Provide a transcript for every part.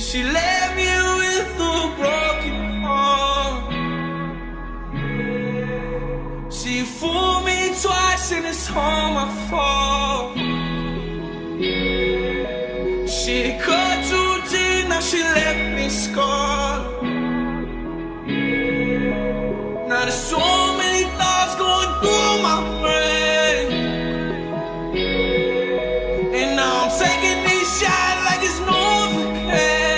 She left me with a broken heart. She fooled me twice and it's all my fault. She cut too deep, now she left me scarred. Now there's so many thoughts going through my brain, and now I'm taking these shots like it's Novocaine.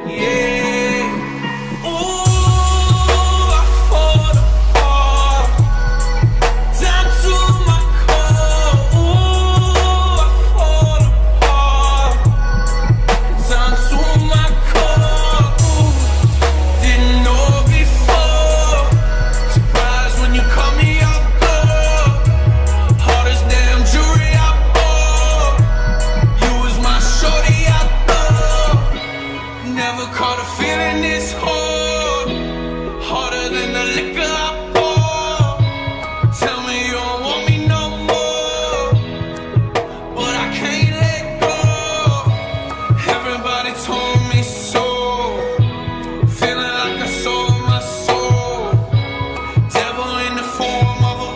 Yeah. Ooh, I fall apart, down to my core. Ooh, I fall apart, down to my core. Ooh, didn't know before. Surprised when you call me up, girl. Hardest damn jewelry I bought. You was my shorty I thought. Never caught a feeling this hard. Harder than the liquor I pour. Tell me you don't want me no more, but I can't let go. Everybody told me so. Feeling like I sold my soul. Devil in the form of a,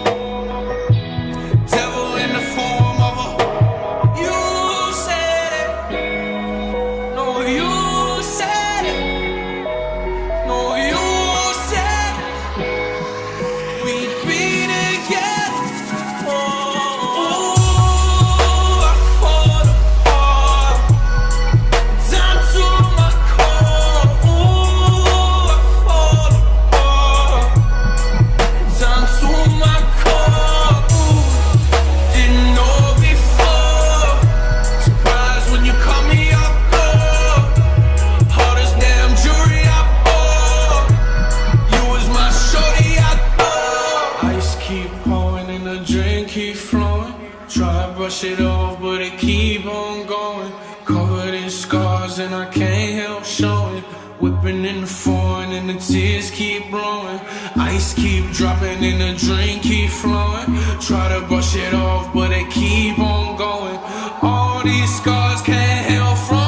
devil in the form of a. You said it. No, you said it. No, you said it. We'd be together. Oh, I fall apart, down to my core. Ooh, I fall apart, down to my core. Ooh, didn't know before. Surprised when you call me up, girl. Hardest damn jewelry I bought. You was my shorty I thought. Ice keep pouring and the drink keep flowing. Try to brush it off, but it keep on going. Covered in scars and I can't help showing. Whipping in the foreign and the tears keep blowing. Ice keep dropping and the drink keep flowing. Try to brush it off, but it keep on going. All these scars can't help from